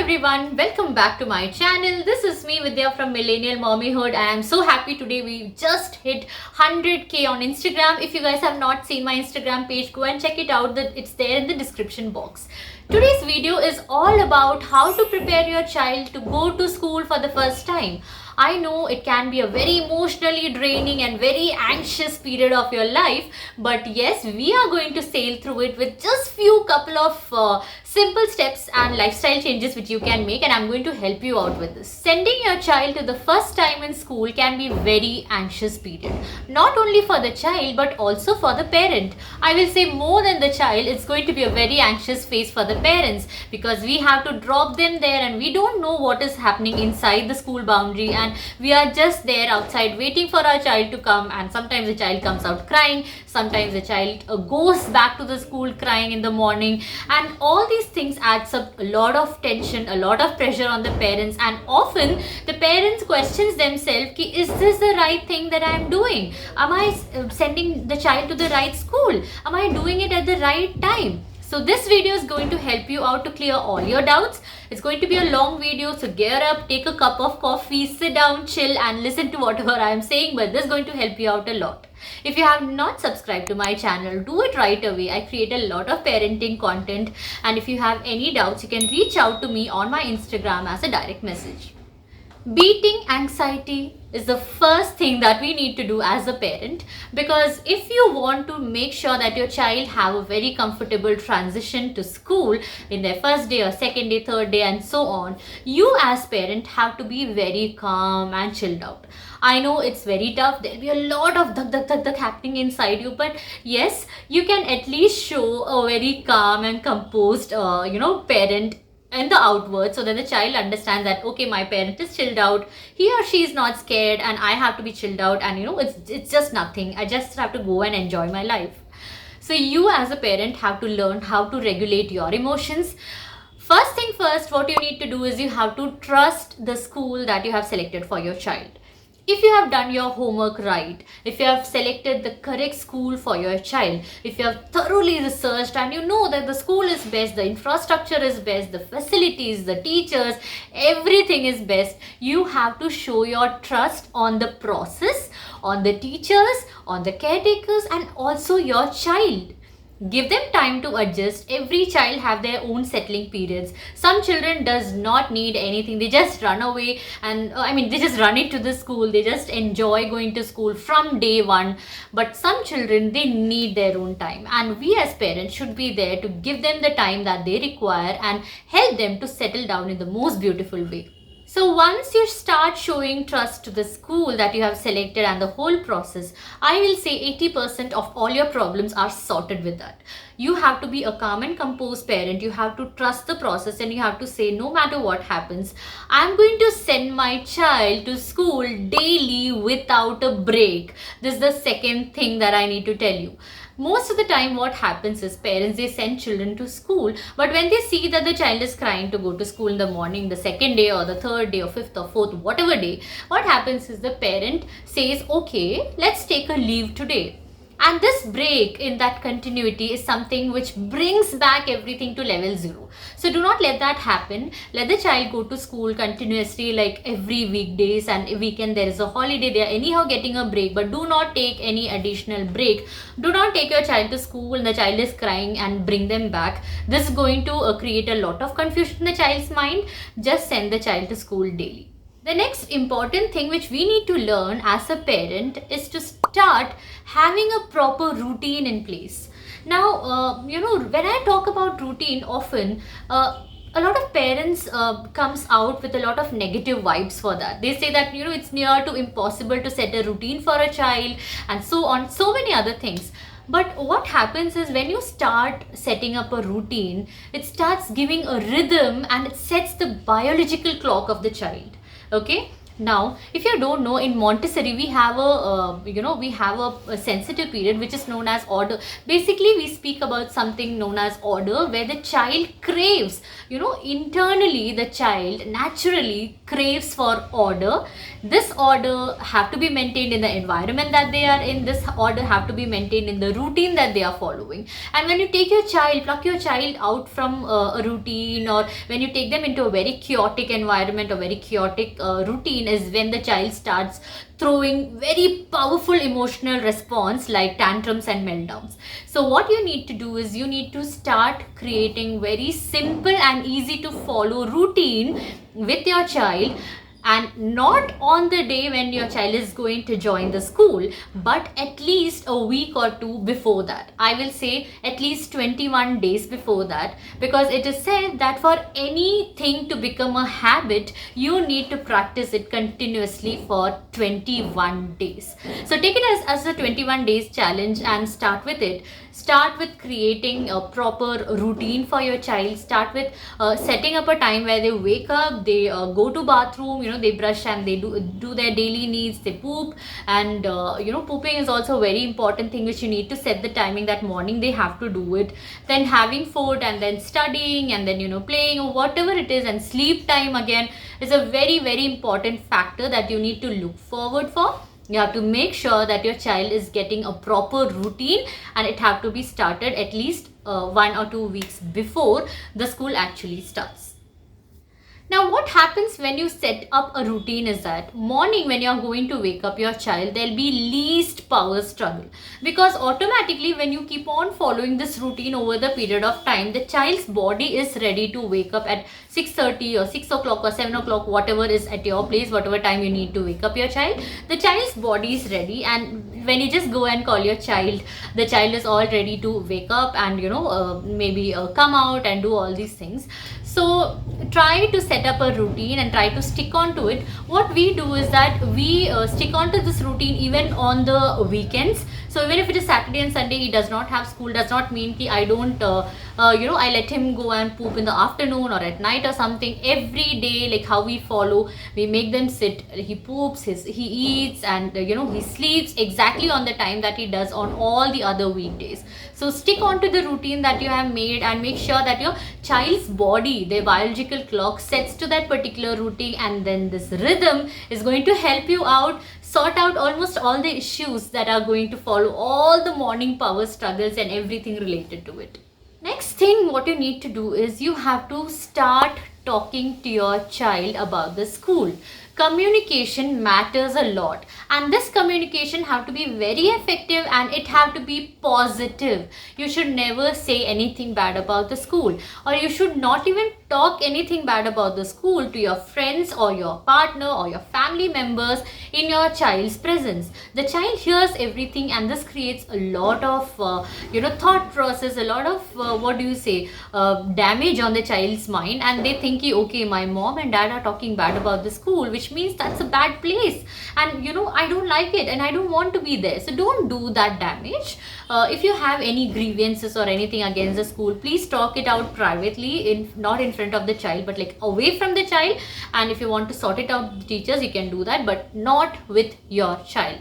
everyone, welcome back to my channel. This is me Vidya from Millennial Mommyhood and I'm so happy today we just hit 100k on Instagram. If you guys have not seen my Instagram page, go and check it out. It's there in the description box. Today's video is all about how to prepare your child to go to school for the first time. I know it can be a very emotionally draining and very anxious period of your life, but yes, we are going to sail through it with just few couple of simple steps and lifestyle changes which you can make, and I'm going to help you out with this. Sending your child to the first time in school can be very anxious period, not only for the child but also for the parent. I will say more than the child, it's going to be a very anxious phase for the parents because we have to drop them there and we don't know what is happening inside the school boundary, and we are just there outside waiting for our child to come, and sometimes the child comes out crying, sometimes the child goes back to the school crying in the morning, and all these things adds up a lot of tension, a lot of pressure on the parents, and often the parents questions themselves, is this the right thing that I am doing? Am I sending the child to the right school? Am I doing it at the right time? So this video is going to help you out to clear all your doubts. It's going to be a long video, so gear up, take a cup of coffee, sit down, chill and listen to whatever I am saying, but this is going to help you out a lot. If you have not subscribed to my channel, do it right away. I create a lot of parenting content, and if you have any doubts, you can reach out to me on my Instagram as a direct message. Beating anxiety is the first thing that we need to do as a parent, because if you want to make sure that your child have a very comfortable transition to school in their first day or second day, third day and so on, you as parent have to be very calm and chilled out. I know it's very tough. There'll be a lot of dhak happening inside you, but yes, you can at least show a very calm and composed parent and the outward, so that the child understands that okay, my parent is chilled out, he or she is not scared, and I have to be chilled out, and it's just nothing. I just have to go and enjoy my life. So you as a parent have to learn how to regulate your emotions. First thing first, what you need to do is you have to trust the school that you have selected for your child. If you have done your homework right, if you have selected the correct school for your child, if you have thoroughly researched and you know that the school is best, the infrastructure is best, the facilities, the teachers, everything is best, you have to show your trust on the process, on the teachers, on the caretakers, and also your child. Give them time to adjust. Every child have their own settling periods. Some children does not need anything. They just run away and they just run into the school. They just enjoy going to school from day one. But some children, they need their own time. And we as parents should be there to give them the time that they require and help them to settle down in the most beautiful way. So once you start showing trust to the school that you have selected and the whole process, I will say 80% of all your problems are sorted with that. You have to be a calm and composed parent. You have to trust the process and you have to say, no matter what happens, I'm going to send my child to school daily without a break. This is the second thing that I need to tell you. Most of the time what happens is parents, they send children to school, but when they see that the child is crying to go to school in the morning, the second day or the third day or fifth or fourth, whatever day, what happens is the parent says, okay, let's take a leave today. And this break in that continuity is something which brings back everything to level 0. So do not let that happen. Let the child go to school continuously, like every weekdays, and weekend there is a holiday. They are anyhow getting a break, but do not take any additional break. Do not take your child to school and the child is crying and bring them back. This is going to create a lot of confusion in the child's mind. Just send the child to school daily. The next important thing which we need to learn as a parent is to start having a proper routine in place. Now, when I talk about routine, often a lot of parents comes out with a lot of negative vibes for that. They say that, it's near to impossible to set a routine for a child and so on, so many other things. But what happens is when you start setting up a routine, it starts giving a rhythm and it sets the biological clock of the child. Okay, Now, if you don't know, in Montessori we have a sensitive period which is known as order. Basically, we speak about something known as order, where the child craves, internally the child naturally craves for order. This order have to be maintained in the environment that they are in. This order have to be maintained in the routine that they are following. And when you take your child, pluck your child out from a routine, or when you take them into a very chaotic environment or very chaotic routine, is when the child starts throwing very powerful emotional response like tantrums and meltdowns. So what you need to do is you need to start creating very simple and easy to follow routine with your child, and not on the day when your child is going to join the school, but at least a week or two before that. I will say at least 21 days before that, because it is said that for anything to become a habit, you need to practice it continuously for 21 days. So take it as a 21 days challenge and start with it. Start with creating a proper routine for your child. Start with setting up a time where they wake up, they go to bathroom, they brush and they do their daily needs, they poop. And pooping is also a very important thing which you need to set the timing that morning they have to do it. Then having food, and then studying, and then playing or whatever it is. And sleep time again is a very, very important factor that you need to look forward for. You have to make sure that your child is getting a proper routine, and it have to be started at least 1 or 2 weeks before the school actually starts. Now, what happens when you set up a routine is that morning when you are going to wake up your child, there will be least power struggle, because automatically when you keep on following this routine over the period of time, the child's body is ready to wake up at 6:30 or 6 o'clock or 7 o'clock, whatever is at your place, whatever time you need to wake up your child. The child's body is ready, and when you just go and call your child, the child is all ready to wake up and maybe come out and do all these things. So try to set up a routine and try to stick on to it. What we do is that we stick on to this routine even on the weekends. So even if it is Saturday and Sunday, he does not have school, does not mean that I don't, I let him go and poop in the afternoon or at night or something. Every day, like how we follow, we make them sit, he poops, he eats, and he sleeps exactly on the time that he does on all the other weekdays. So stick on to the routine that you have made, and make sure that your child's body, their biological clock, sets to that particular routine, and then this rhythm is going to help you out, sort out almost all the issues that are going to follow all the morning power struggles and everything related to it. Next thing what you need to do is you have to start talking to your child about the school. Communication matters a lot, and this communication have to be very effective, and it have to be positive. You should never say anything bad about the school, or you should not even talk anything bad about the school to your friends or your partner or your family members in your child's presence. The child hears everything, and this creates a lot of thought process, a lot of damage on the child's mind, and they think, okay, my mom and dad are talking bad about the school, which means that's a bad place, and I don't like it and I don't want to be there. So don't do that damage. If you have any grievances or anything against the school, please talk it out privately, not in front of the child, but like away from the child. And if you want to sort it out with the teachers, you can do that, but not with your child.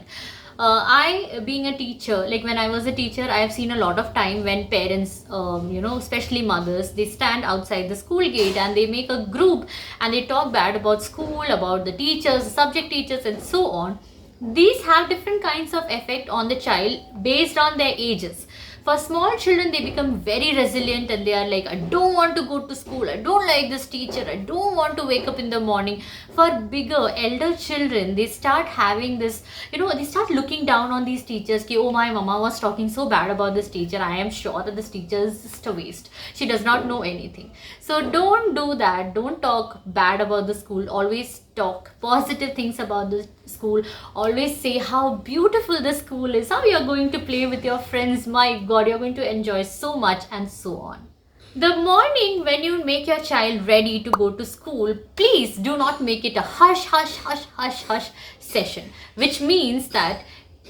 I, being a teacher, like when I was a teacher, I have seen a lot of time when parents, especially mothers, they stand outside the school gate and they make a group and they talk bad about school, about the teachers, subject teachers, and so on. These have different kinds of effect on the child based on their ages. For small children, they become very resilient, and they are like, I don't want to go to school, I don't like this teacher, I don't want to wake up in the morning. For bigger, elder children, they start having this, they start looking down on these teachers. Oh, my mama was talking so bad about this teacher, I am sure that this teacher is just a waste. She does not know anything. So don't do that. Don't talk bad about the school. Always talk positive things about the school. Always say how beautiful the school is, how you're going to play with your friends. My God, you're going to enjoy so much, and so on. The morning when you make your child ready to go to school, please do not make it a hush, hush, hush, hush, hush session, which means that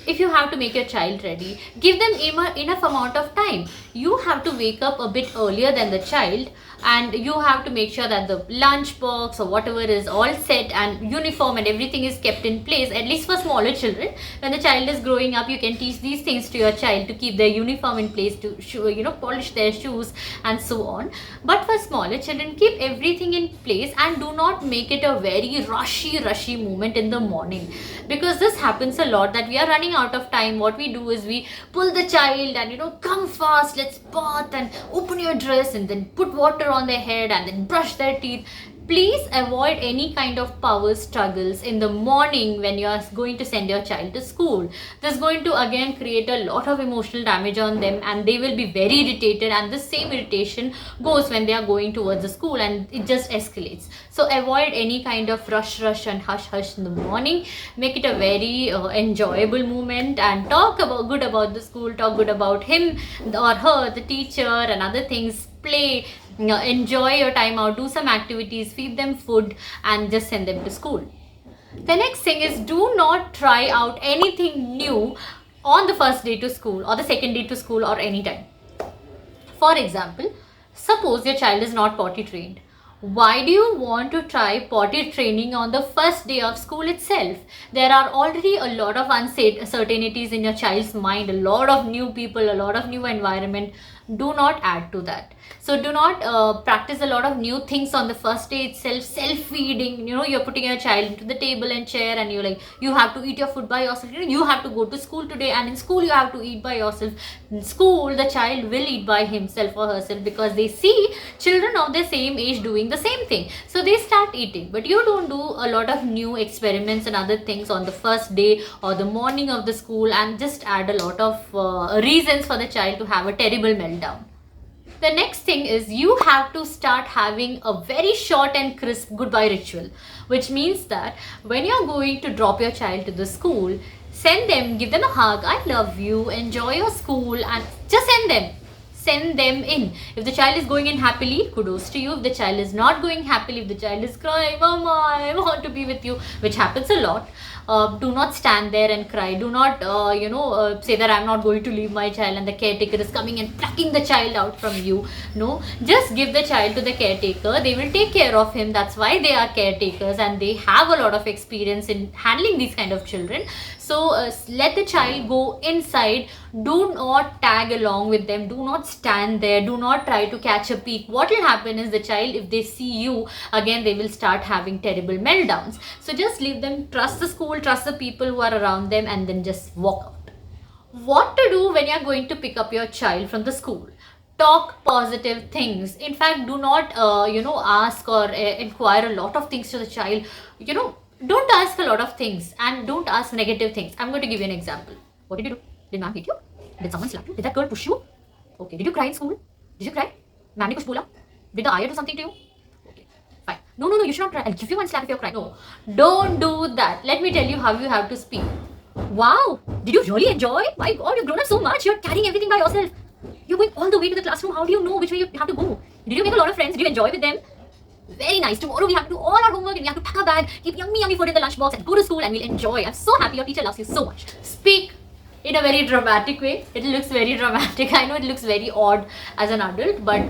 if you have to make your child ready, give them enough amount of time. You have to wake up a bit earlier than the child. and you have to make sure that the lunch box or whatever is all set and uniform and everything is kept in place. At least for smaller children, when the child is growing up, you can teach these things to your child to keep their uniform in place, to polish their shoes and so on. But for smaller children, keep everything in place and do not make it a very rushy moment in the morning, because this happens a lot, that we are running out of time. What we do is we pull the child and come fast, let's bath and open your dress and then put water on their head and then brush their teeth. Please avoid any kind of power struggles in the morning when you are going to send your child to school. This is going to again create a lot of emotional damage on them, and they will be very irritated, and the same irritation goes when they are going towards the school, and it just escalates. So avoid any kind of rush and hush in the morning. Make it a very enjoyable moment, and talk good about the school, talk good about him or her, the teacher and other things. Play, enjoy your time out, do some activities, feed them food, and just send them to school. The next thing is, do not try out anything new on the first day to school or the second day to school or anytime. For example, suppose your child is not potty trained. Why do you want to try potty training on the first day of school itself? There are already a lot of uncertainties in your child's mind, a lot of new people, a lot of new environment. Do not add to that. So do not practice a lot of new things on the first day itself. Self-feeding, you're putting your child into the table and chair, and you're like, you have to eat your food by yourself. You have to go to school today, and in school you have to eat by yourself. In school, the child will eat by himself or herself, because they see children of their same age doing the same thing. So they start eating. But you don't do a lot of new experiments and other things on the first day or the morning of the school, and just add a lot of reasons for the child to have a terrible meltdown. The next thing is, you have to start having a very short and crisp goodbye ritual, which means that when you're going to drop your child to the school, send them, give them a hug, I love you, enjoy your school, and just send them in. If the child is going in happily, kudos to you. If the child is not going happily, if the child is crying, Mama, I want to be with you, which happens a lot, do not stand there and cry. Do not say that I'm not going to leave my child, and the caretaker is coming and plucking the child out from you. No, just give the child to the caretaker. They will take care of him. That's why they are caretakers, and they have a lot of experience in handling these kind of children. So let the child go inside. Do not tag along with them. Do not stand there. Do not try to catch a peek. What will happen is, the child, if they see you, again they will start having terrible meltdowns. So just leave them, trust the school, trust the people who are around them, and then just walk out. What to do when you are going to pick up your child from the school? Talk positive things. In fact, do not ask or inquire a lot of things to the child. Don't ask a lot of things, and don't ask negative things. I'm going to give you an example. What did you do? Did ma'am hit you? Did someone slap you? Did that girl push you? Okay. Did you cry in school? Did you cry? Ma'am ne kuch bola? Did the ayah do something to you? Okay. Fine. No, you should not cry. I'll give you one slap if you're crying. No. Don't do that. Let me tell you how you have to speak. Wow. Did you really enjoy? My God, you've grown up so much. You're carrying everything by yourself. You're going all the way to the classroom. How do you know which way you have to go? Did you make a lot of friends? Did you enjoy with them? Very nice. Tomorrow we have to do all our homework, and we have to pack our bag, keep yummy food in the lunchbox, and go to school, and we'll enjoy. I'm so happy your teacher loves you so much. Speak in a very dramatic way. It looks very dramatic. I know it looks very odd as an adult, but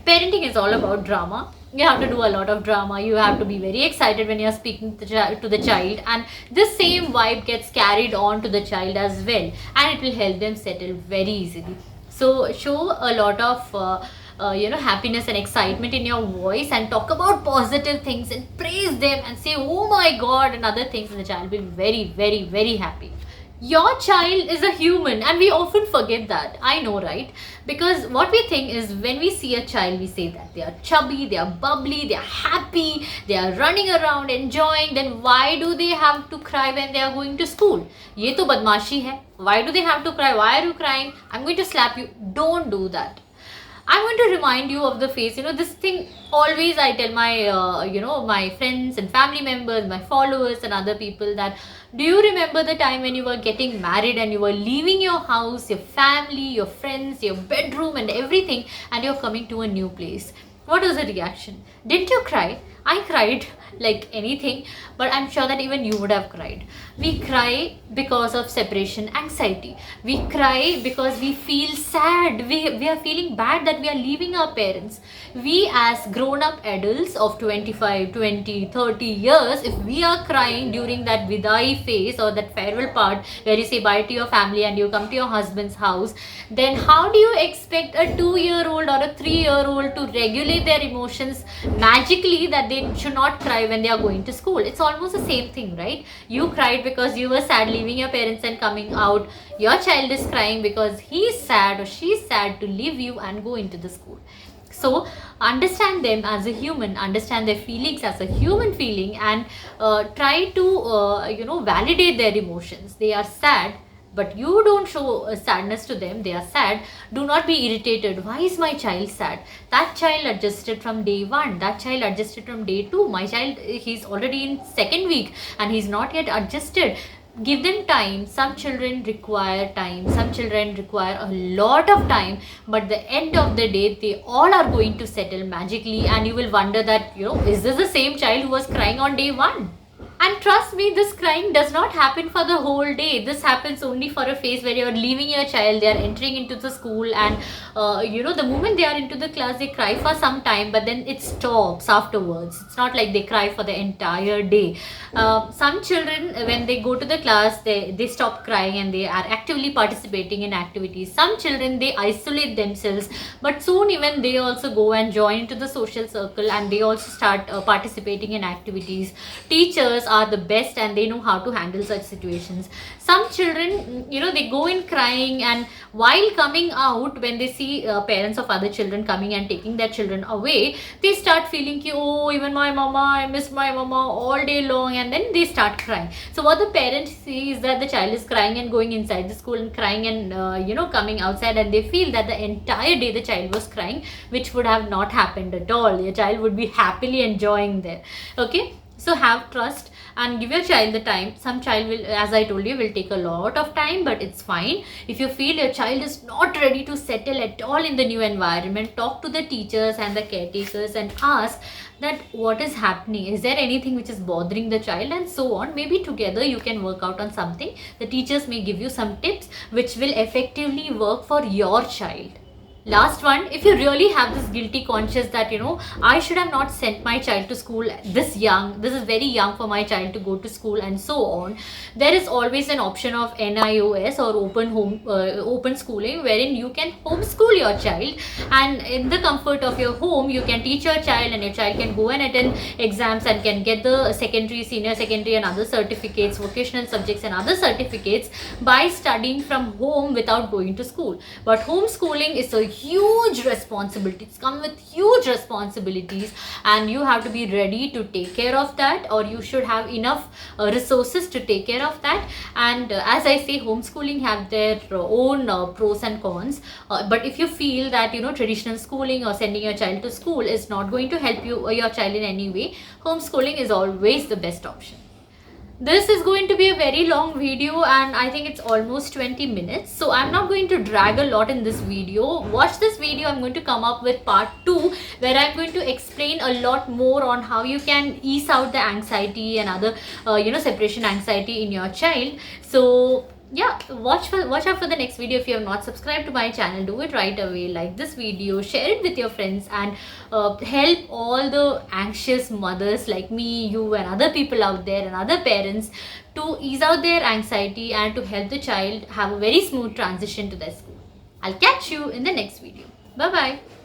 parenting is all about drama. You have to do a lot of drama. You have to be very excited when you're speaking to the child, and this same vibe gets carried on to the child as well, and it will help them settle very easily. So show a lot of happiness and excitement in your voice, and talk about positive things and praise them and say, oh my God, and other things, and the child will be very happy. Your child is a human, and we often forget that. I know, right? Because what we think is, when we see a child, we say that they are chubby, they are bubbly, they are happy, they are running around enjoying. Then why do they have to cry when they are going to school? Ye to badmashi hai. Why do they have to cry? Why are you crying? I'm going to slap you. Don't do that. I'm going to remind you of the face. This thing always I tell my, my friends and family members, my followers and other people, that do you remember the time when you were getting married and you were leaving your house, your family, your friends, your bedroom and everything, and you're coming to a new place? What was the reaction? Didn't you cry? I cried. like anything, but I'm sure that even you would have cried. We cry because of separation anxiety. We cry because we feel sad. We are feeling bad that we are leaving our parents. We as grown-up adults of 25, 20, 30 years, if we are crying during that vidai phase or that farewell part where you say bye to your family and you come to your husband's house, then how do you expect a 2-year-old or a 3-year-old to regulate their emotions magically that they should not cry when they are going to school? It's almost the same thing, right? You cried because you were sad leaving your parents and coming out. Your child is crying because he's sad or she's sad to leave you and go into the school. So understand them as a human, understand their feelings as a human feeling, and try to validate their emotions. They are sad, but you don't show sadness to them. They are sad. Do not be irritated. Why is my child sad? That child adjusted from day 1. That child adjusted from day 2. My child, he's already in 2nd week and he's not yet adjusted. Give them time. Some children require time, some children require a lot of time, but the end of the day they all are going to settle magically, and you will wonder that, is this the same child who was crying on day 1? And trust me, this crying does not happen for the whole day. This happens only for a phase where you're leaving your child, they are entering into the school, and the moment they are into the class, they cry for some time, but then it stops afterwards. It's not like they cry for the entire day. Some children, when they go to the class, they stop crying and they are actively participating in activities. Some children, they isolate themselves, but soon even they also go and join into the social circle and they also start participating in activities. Teachers are the best and they know how to handle such situations. Some children, they go in crying, and while coming out, when they see parents of other children coming and taking their children away, they start feeling, oh, even my mama, I miss my mama all day long, and then they start crying. So what the parents see is that the child is crying and going inside the school and crying and coming outside, and they feel that the entire day the child was crying, which would have not happened at all. Your child would be happily enjoying there. Okay, so have trust and give your child the time. Some child will, as I told you, will take a lot of time, but it's fine. If you feel your child is not ready to settle at all in the new environment, talk to the teachers and the caretakers and ask that what is happening. Is there anything which is bothering the child, and so on. Maybe together you can work out on something. The teachers may give you some tips which will effectively work for your child. Last one, if you really have this guilty conscience that, I should have not sent my child to school this young, this is very young for my child to go to school and so on, there is always an option of NIOS or open schooling, wherein you can homeschool your child, and in the comfort of your home, you can teach your child, and your child can go and attend exams and can get the secondary, senior secondary and other certificates, vocational subjects and other certificates by studying from home without going to school. But homeschooling is a huge responsibility. It's come with huge responsibilities, and you have to be ready to take care of that, or you should have enough resources to take care of that. And as I say, homeschooling have their own pros and cons, but if you feel that traditional schooling or sending your child to school is not going to help you or your child in any way, homeschooling is always the best option. This is going to be a very long video, and I think it's almost 20 minutes. So I'm not going to drag a lot in this video. Watch this video. I'm going to come up with part 2 where I'm going to explain a lot more on how you can ease out the anxiety and other, separation anxiety in your child. So yeah, watch out for the next video. If you have not subscribed to my channel, do it right away. Like this video, share it with your friends, and help all the anxious mothers like me, you and other people out there and other parents to ease out their anxiety and to help the child have a very smooth transition to their school. I'll catch you in the next video. Bye bye.